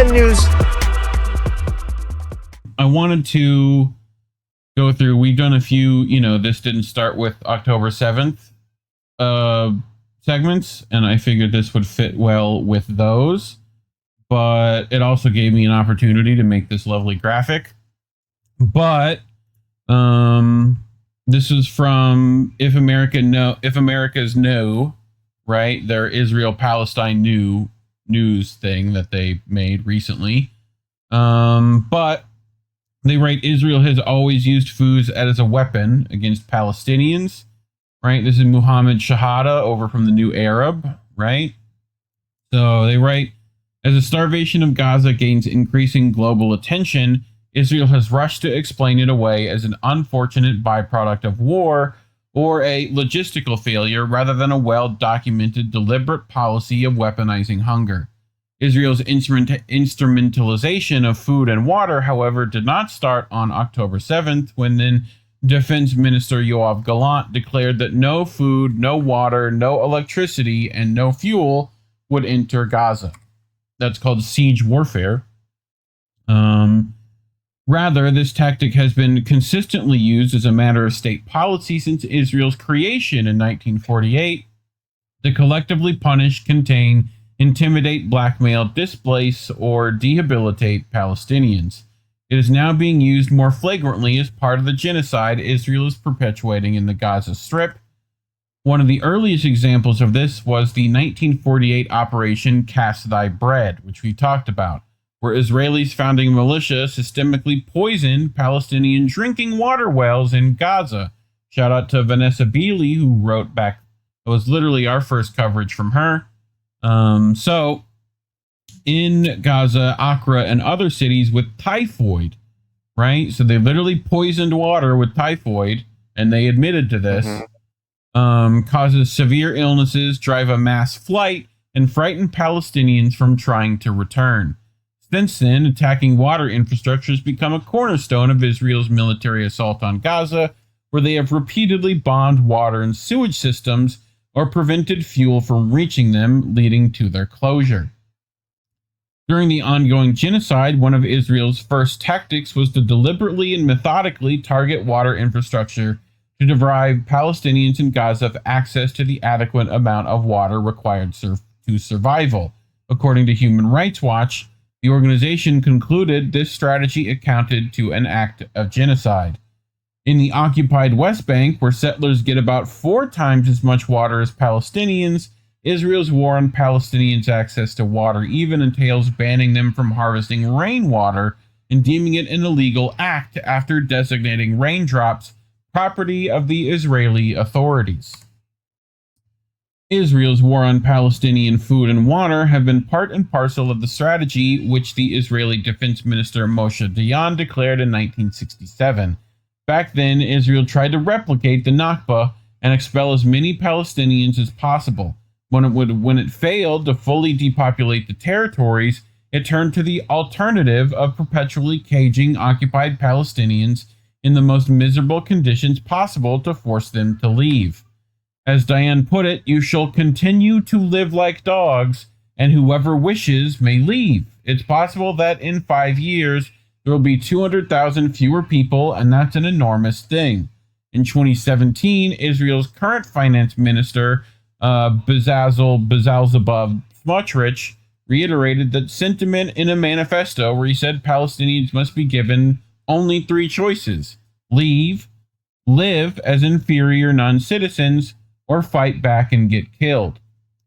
Palestine news. I wanted to go through, we've done a few, this didn't start with October 7th segments, and I figured this would fit well with those, but it also gave me an opportunity to make this lovely graphic. But this is from If America's No, right? Their Israel-Palestine news thing that they made recently. But they write, Israel has always used foods as a weapon against Palestinians, right? This is Muhammed Shehada over from the New Arab, right? So they write, as the starvation of Gaza gains increasing global attention, Israel has rushed to explain it away as an unfortunate byproduct of war or a logistical failure rather than a well-documented deliberate policy of weaponizing hunger. Israel's instrumentalization of food and water, however, did not start on October 7th, when then Defense Minister Yoav Gallant declared that no food, no water, no electricity, and no fuel would enter Gaza. That's called siege warfare. Rather, this tactic has been consistently used as a matter of state policy since Israel's creation in 1948 to collectively punish, contain, intimidate, blackmail, displace, or rehabilitate Palestinians. It is now being used more flagrantly as part of the genocide Israel is perpetuating in the Gaza Strip. One of the earliest examples of this was the 1948 Operation Cast Thy Bread, which we talked about, where Israelis founding militia systemically poisoned Palestinian drinking water wells in Gaza. Shout out to Vanessa Beeley, who wrote back. It was literally our first coverage from her. So in Gaza, Accra, and other cities with typhoid, right? So they literally poisoned water with typhoid, and they admitted to this. Causes severe illnesses, drive a mass flight, and frighten Palestinians from trying to return. Since then, attacking water infrastructure has become a cornerstone of Israel's military assault on Gaza, where they have repeatedly bombed water and sewage systems or prevented fuel from reaching them, leading to their closure. During the ongoing genocide, one of Israel's first tactics was to deliberately and methodically target water infrastructure to deprive Palestinians in Gaza of access to the adequate amount of water required to survival. According to Human Rights Watch, the organization concluded this strategy accounted to an act of genocide. In the occupied West Bank, where settlers get about 4 times as much water as Palestinians, Israel's war on Palestinians' access to water even entails banning them from harvesting rainwater and deeming it an illegal act after designating raindrops property of the Israeli authorities. Israel's war on Palestinian food and water have been part and parcel of the strategy which the Israeli Defense Minister Moshe Dayan declared in 1967. Back then, Israel tried to replicate the Nakba and expel as many Palestinians as possible. When it failed to fully depopulate the territories, it turned to the alternative of perpetually caging occupied Palestinians in the most miserable conditions possible to force them to leave. As Diane put it, you shall continue to live like dogs, and whoever wishes may leave. It's possible that in 5 years, there will be 200,000 fewer people, and that's an enormous thing. In 2017, Israel's current finance minister, Bezalel Smotrich, reiterated that sentiment in a manifesto where he said Palestinians must be given only 3 choices: leave, live as inferior non-citizens, or fight back and get killed.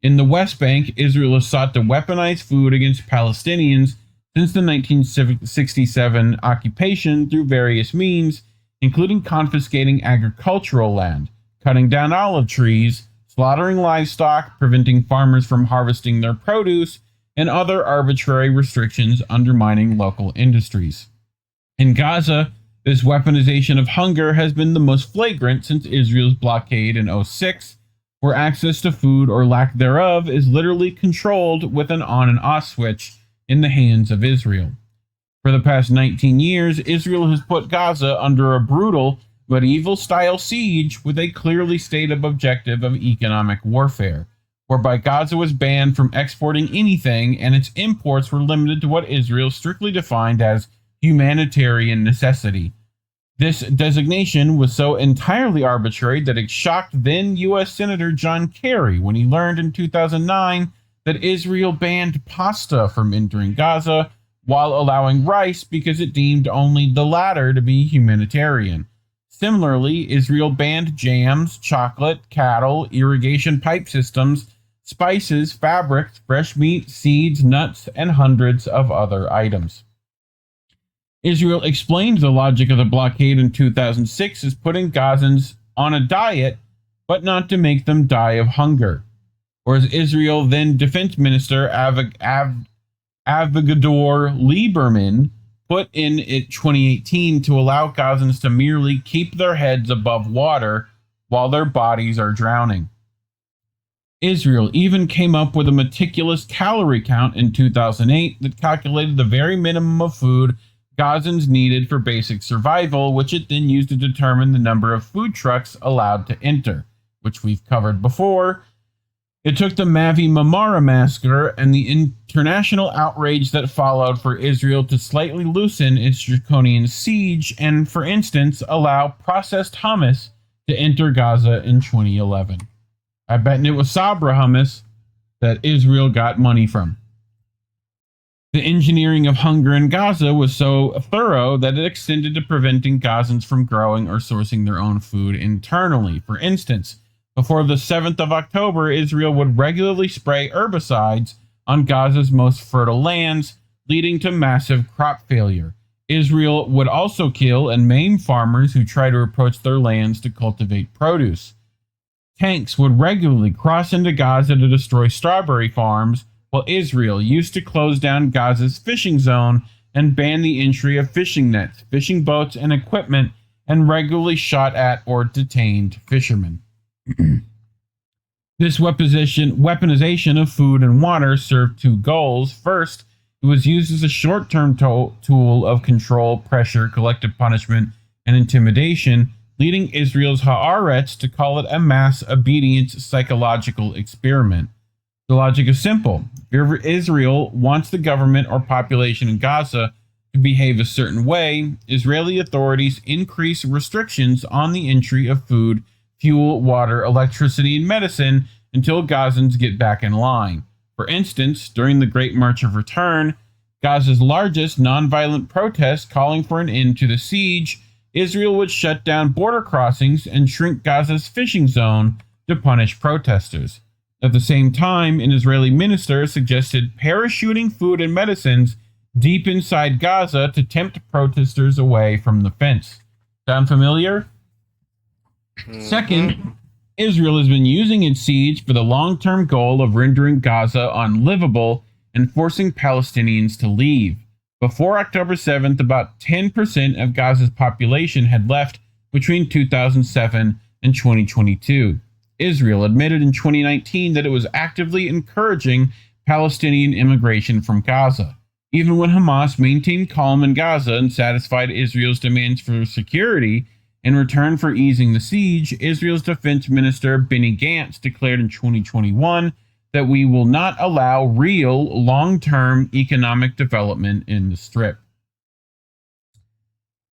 In the West Bank, Israel has sought to weaponize food against Palestinians since the 1967 occupation through various means, including confiscating agricultural land, cutting down olive trees, slaughtering livestock, preventing farmers from harvesting their produce, and other arbitrary restrictions undermining local industries. In Gaza, this weaponization of hunger has been the most flagrant since Israel's blockade in 2006, where access to food or lack thereof is literally controlled with an on and off switch in the hands of Israel. For the past 19 years, Israel has put Gaza under a brutal medieval-style siege with a clearly stated objective of economic warfare. whereby Gaza was banned from exporting anything and its imports were limited to what Israel strictly defined as humanitarian necessity. This designation was so entirely arbitrary that it shocked then U.S. Senator John Kerry when he learned in 2009 that Israel banned pasta from entering Gaza while allowing rice because it deemed only the latter to be humanitarian. Similarly, Israel banned jams, chocolate, cattle, irrigation pipe systems, spices, fabrics, fresh meat, seeds, nuts, and hundreds of other items. Israel explained the logic of the blockade in 2006 as putting Gazans on a diet, but not to make them die of hunger. Or as Israel then Defense Minister Avigdor Lieberman put in 2018 to allow Gazans to merely keep their heads above water while their bodies are drowning. Israel even came up with a meticulous calorie count in 2008 that calculated the very minimum of food Gazans needed for basic survival, which it then used to determine the number of food trucks allowed to enter, which we've covered before. It took the Mavi Marmara massacre and the international outrage that followed for Israel to slightly loosen its draconian siege and, for instance, allow processed hummus to enter Gaza in 2011. I bet it was Sabra hummus that Israel got money from. The engineering of hunger in Gaza was so thorough that it extended to preventing Gazans from growing or sourcing their own food internally. For instance, before the 7th of October, Israel would regularly spray herbicides on Gaza's most fertile lands, leading to massive crop failure. Israel would also kill and maim farmers who try to approach their lands to cultivate produce. Tanks would regularly cross into Gaza to destroy strawberry farms, while Israel used to close down Gaza's fishing zone and ban the entry of fishing nets, fishing boats, and equipment, and regularly shot at or detained fishermen. This weaponization of food and water served two goals. First, it was used as a short-term tool of control, pressure, collective punishment, and intimidation, leading Israel's Haaretz to call it a mass obedience psychological experiment. The logic is simple. If Israel wants the government or population in Gaza to behave a certain way, Israeli authorities increase restrictions on the entry of food, fuel, water, electricity, and medicine until Gazans get back in line. For instance, during the Great March of Return, Gaza's largest nonviolent protest calling for an end to the siege, Israel would shut down border crossings and shrink Gaza's fishing zone to punish protesters. At the same time, an Israeli minister suggested parachuting food and medicines deep inside Gaza to tempt protesters away from the fence. Sound familiar? Second, Israel has been using its siege for the long-term goal of rendering Gaza unlivable and forcing Palestinians to leave. Before October 7th, about 10% of Gaza's population had left between 2007 and 2022. Israel admitted in 2019 that it was actively encouraging Palestinian immigration from Gaza. Even when Hamas maintained calm in Gaza and satisfied Israel's demands for security in return for easing the siege, Israel's defense minister Benny Gantz declared in 2021 that we will not allow real long-term economic development in the Strip.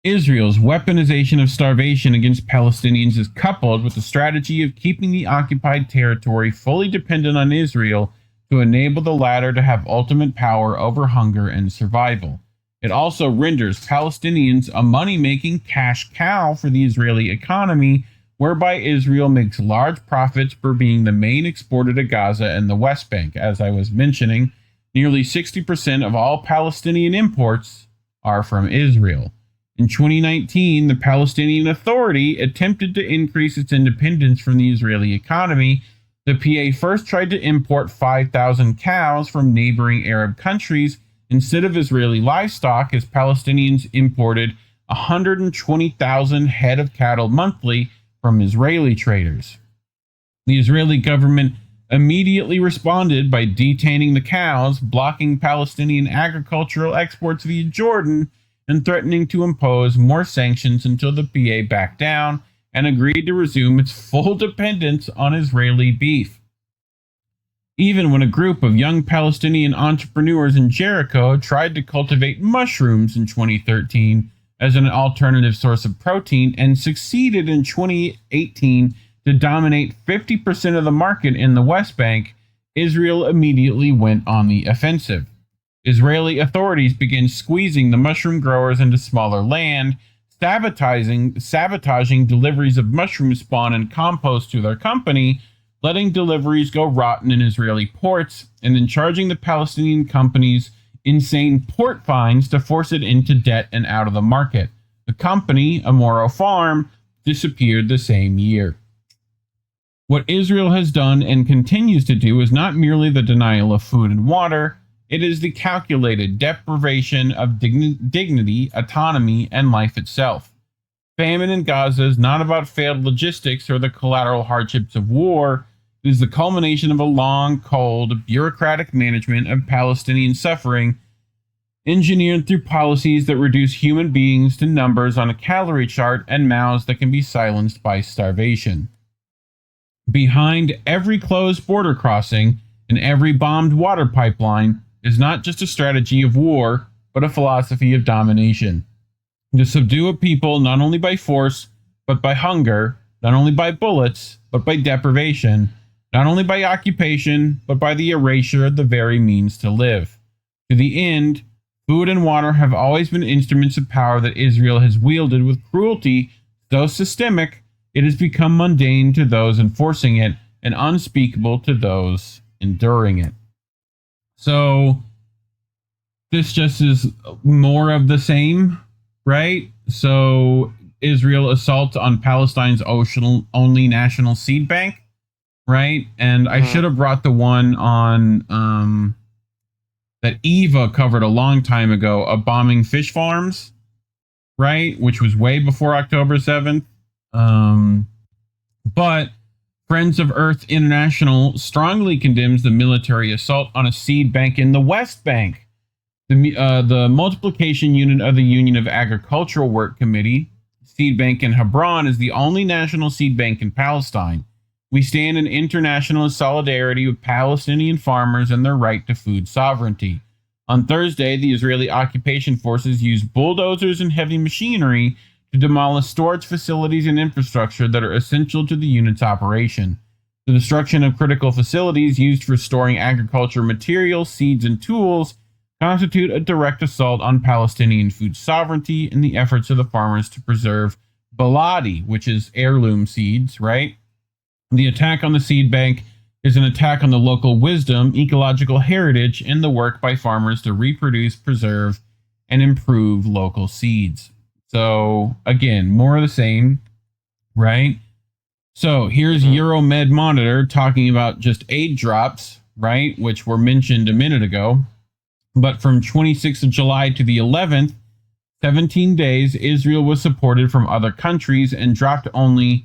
Israel's weaponization of starvation against Palestinians is coupled with the strategy of keeping the occupied territory fully dependent on Israel to enable the latter to have ultimate power over hunger and survival. It also renders Palestinians a money-making cash cow for the Israeli economy, whereby Israel makes large profits for being the main exporter to Gaza and the West Bank. As I was mentioning, nearly 60% of all Palestinian imports are from Israel. In 2019, the Palestinian Authority attempted to increase its independence from the Israeli economy. The PA first tried to import 5,000 cows from neighboring Arab countries instead of Israeli livestock, as Palestinians imported 120,000 head of cattle monthly from Israeli traders. The Israeli government immediately responded by detaining the cows, blocking Palestinian agricultural exports via Jordan, and threatening to impose more sanctions until the PA backed down and agreed to resume its full dependence on Israeli beef. even when a group of young Palestinian entrepreneurs in Jericho tried to cultivate mushrooms in 2013 as an alternative source of protein and succeeded in 2018 to dominate 50% of the market in the West Bank, Israel immediately went on the offensive. Israeli authorities began squeezing the mushroom growers into smaller land, sabotaging deliveries of mushroom spawn and compost to their company, letting deliveries go rotten in Israeli ports, and then charging the Palestinian companies insane port fines to force it into debt and out of the market. The company, Amoro Farm, disappeared the same year. What Israel has done and continues to do is not merely the denial of food and water, it is the calculated deprivation of dignity, autonomy, and life itself. Famine in Gaza is not about failed logistics or the collateral hardships of war. It is the culmination of a long, cold, bureaucratic management of Palestinian suffering, engineered through policies that reduce human beings to numbers on a calorie chart and mouths that can be silenced by starvation. Behind every closed border crossing and every bombed water pipeline is not just a strategy of war, but a philosophy of domination. To subdue a people not only by force, but by hunger, not only by bullets, but by deprivation, not only by occupation, but by the erasure of the very means to live. To the end, food and water have always been instruments of power that Israel has wielded with cruelty so systemic it has become mundane to those enforcing it and unspeakable to those enduring it. So this just is more of the same, right? So Israel assault on Palestine's ocean-only national seed bank, right? And I should have brought the one on that Eva covered a long time ago of bombing fish farms, right? Which was way before October 7th. But Friends of Earth International strongly condemns the military assault on a seed bank in the West Bank. The multiplication unit of the Union of Agricultural Work Committee, seed bank in Hebron, is the only national seed bank in Palestine. We stand in international solidarity with Palestinian farmers and their right to food sovereignty. On Thursday, the Israeli occupation forces used bulldozers and heavy machinery to demolish storage facilities and infrastructure that are essential to the unit's operation. The destruction of critical facilities used for storing agricultural materials, seeds, and tools constitute a direct assault on Palestinian food sovereignty and the efforts of the farmers to preserve baladi, which is heirloom seeds, right? The attack on the seed bank is an attack on the local wisdom, ecological heritage, and the work by farmers to reproduce, preserve, and improve local seeds. So, again, more of the same, right? So, here's Euromed Monitor talking about just aid drops, right? Which were mentioned a minute ago. But from 26th of July to the 11th, 17 days, Israel was supported from other countries and dropped only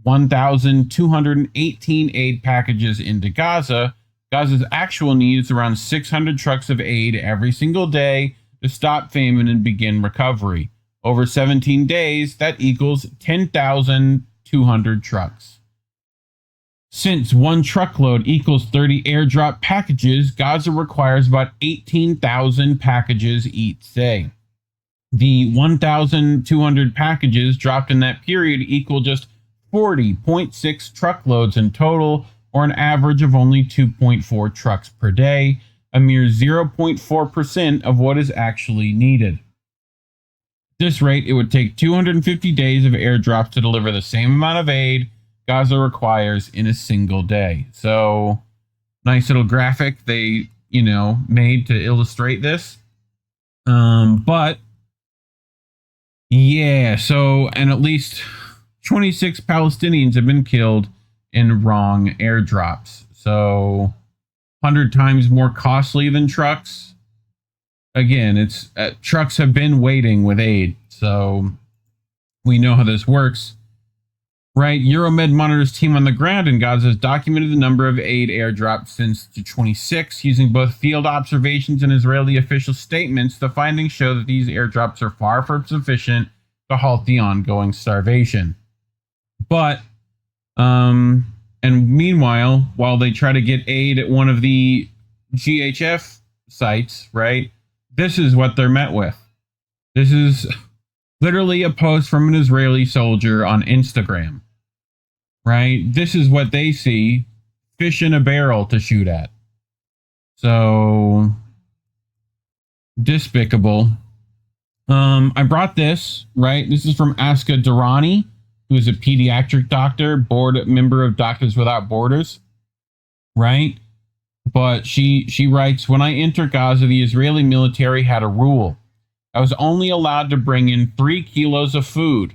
1,218 aid packages into Gaza. Gaza's actual need is around 600 trucks of aid every single day to stop famine and begin recovery. Over 17 days, that equals 10,200 trucks. Since one truckload equals 30 airdrop packages, Gaza requires about 18,000 packages each day. The 1,200 packages dropped in that period equal just 40.6 truckloads in total, or an average of only 2.4 trucks per day, a mere 0.4% of what is actually needed. At this rate, it would take 250 days of airdrops to deliver the same amount of aid Gaza requires in a single day. So, nice little graphic they, made to illustrate this. But, yeah, so, and at least 26 Palestinians have been killed in wrong airdrops. So, 100 times more costly than trucks. Again, it's trucks have been waiting with aid, so we know how this works, right? Euromed Monitor's team on the ground in Gaza has documented the number of aid airdrops since the 26th, using both field observations and Israeli official statements. The findings show that these airdrops are far from sufficient to halt the ongoing starvation. But And meanwhile, while they try to get aid at one of the GHF sites, right, this is what they're met with. This is literally a post from an Israeli soldier on Instagram, right? This is what they see, fish in a barrel to shoot at. So despicable. I brought this, right? This is from Aska Durrani, who is a pediatric doctor, board member of Doctors Without Borders, right? But she writes, when I entered Gaza, the Israeli military had a rule. I was only allowed to bring in 3 kilos of food.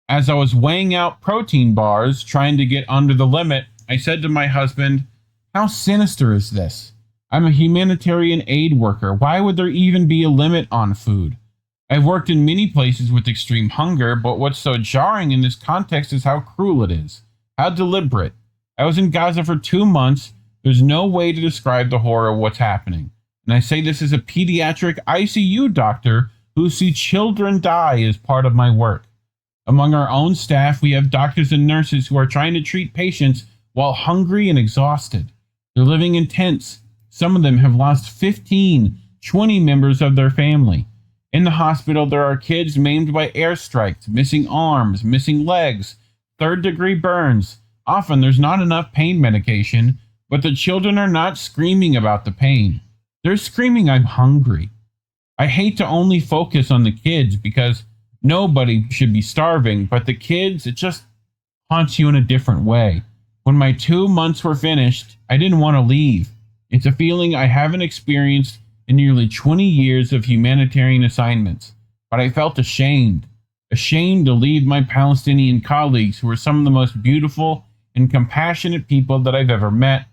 As I was weighing out protein bars, trying to get under the limit, I said to my husband, how sinister is this? I'm a humanitarian aid worker. Why would there even be a limit on food? I've worked in many places with extreme hunger, but what's so jarring in this context is how cruel it is. How deliberate. I was in Gaza for 2 months. There's no way to describe the horror of what's happening. And I say this as a pediatric ICU doctor who sees children die as part of my work. Among our own staff, we have doctors and nurses who are trying to treat patients while hungry and exhausted. They're living in tents. Some of them have lost 15, 20 members of their family. In the hospital, there are kids maimed by airstrikes, missing arms, missing legs, third-degree burns. Often there's not enough pain medication, but the children are not screaming about the pain. They're screaming, I'm hungry. I hate to only focus on the kids because nobody should be starving, but the kids, it just haunts you in a different way. When my 2 months were finished, I didn't want to leave. It's a feeling I haven't experienced in nearly 20 years of humanitarian assignments, but I felt ashamed to leave my Palestinian colleagues who are some of the most beautiful and compassionate people that I've ever met.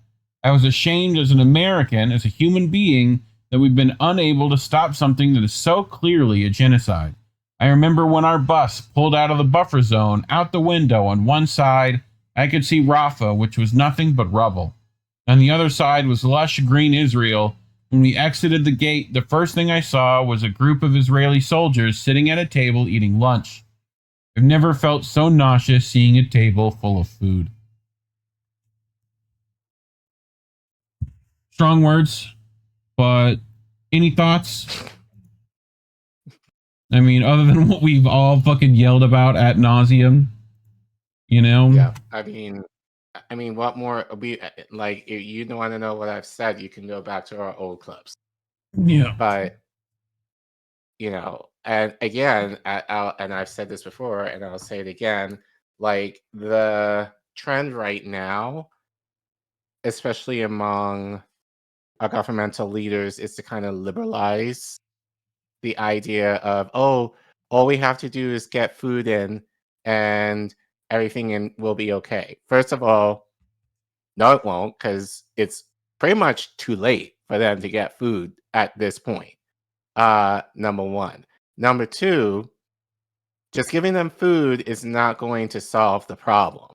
I was ashamed as an American, as a human being, that we've been unable to stop something that is so clearly a genocide. I remember when our bus pulled out of the buffer zone, out the window on one side, I could see Rafah, which was nothing but rubble. On the other side was lush green Israel. When we exited the gate, the first thing I saw was a group of Israeli soldiers sitting at a table eating lunch. I've never felt so nauseous seeing a table full of food. Strong words, but any thoughts? I mean, other than what we've all fucking yelled about ad nauseum, you know? Yeah, I mean, what more? We like, if you don't want to know what I've said, you can go back to our old clubs. Yeah. But you know, and again, and I've said this before, and I'll say it again. Like the trend right now, especially among our governmental leaders, is to kind of liberalize the idea of, oh, all we have to do is get food in, and everything will be okay. First of all, no, it won't, because it's pretty much too late for them to get food at this point. Number one. Number two, just giving them food is not going to solve the problem,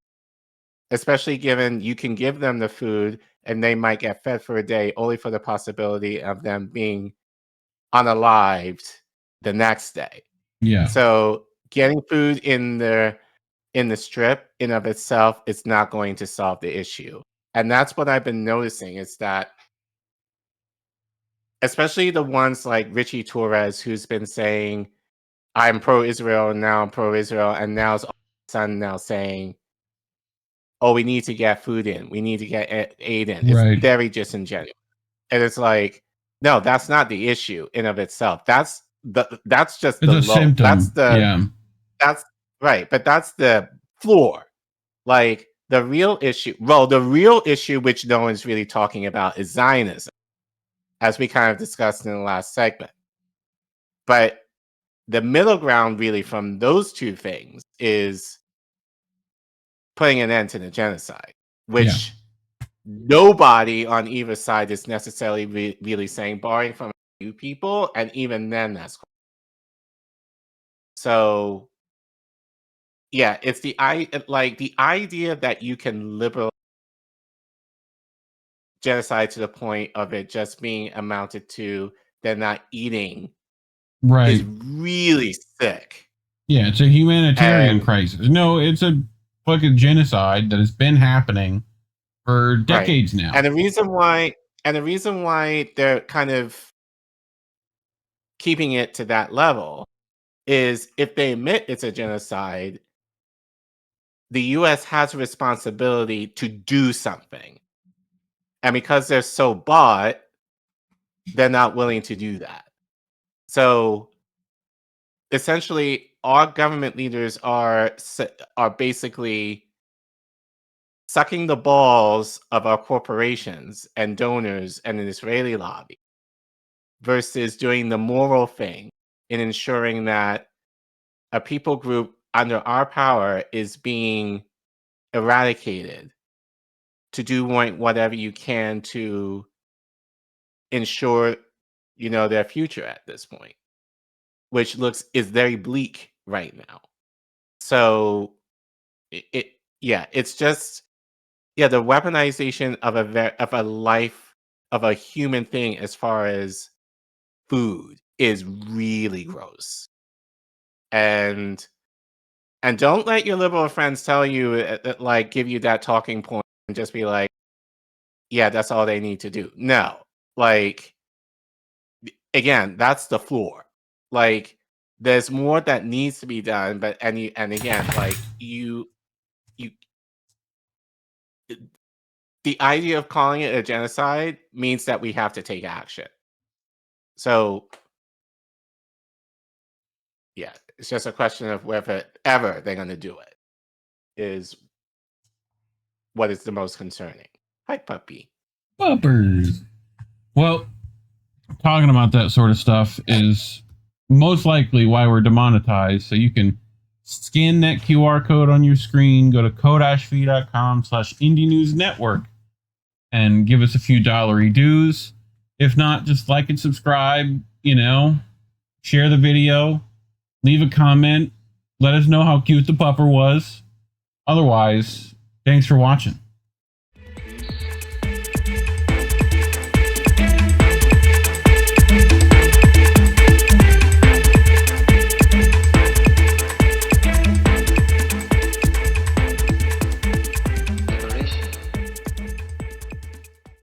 especially given you can give them the food and they might get fed for a day, only for the possibility of them being unalived the next day. Yeah. So getting food in the strip in of itself is not going to solve the issue. And that's what I've been noticing, is that especially the ones like Richie Torres, who's been saying, I'm pro-Israel, and now I'm pro-Israel, and now it's all of a sudden now saying, oh, we need to get food in. We need to get aid in. It's Right. very disingenuous. And it's like, no, that's not the issue in of itself. That's just It's the a symptom. That's right. But that's the floor. Like the real issue, which no one's really talking about, is Zionism, as we kind of discussed in the last segment. But the middle ground really from those two things is putting an end to the genocide, which nobody on either side is necessarily really saying, barring from a few people, and even then that's cool. So yeah, it's the idea that you can liberalize genocide to the point of it just being amounted to they're not eating, Right. is really sick. Yeah, it's a humanitarian crisis. No, it's a fucking genocide that has been happening for decades now. And the reason why they're kind of keeping it to that level is if they admit it's a genocide, the US has a responsibility to do something. And because they're so bought, they're not willing to do that. So essentially, our government leaders are basically sucking the balls of our corporations and donors and an Israeli lobby versus doing the moral thing in ensuring that a people group under our power is being eradicated, to do whatever you can to ensure, their future at this point, which is very bleak right now. So it's just the weaponization of a life, of a human thing as far as food is really gross. And don't let your liberal friends tell you like give you that talking point and just be like, yeah, that's all they need to do. No. Like, again, that's the floor. Like, there's more that needs to be done, but and again, like you the idea of calling it a genocide means that we have to take action. So yeah, it's just a question of whether ever they're going to do it is what is the most concerning. Hi, puppy. Puppers. Well, talking about that sort of stuff is most likely why we're demonetized. So you can scan that QR code on your screen, go to ko-fi.com/Indie News Network and give us a few dollary dues. If not, just like and subscribe, share the video, leave a comment, let us know how cute the pupper was. Otherwise, thanks for watching.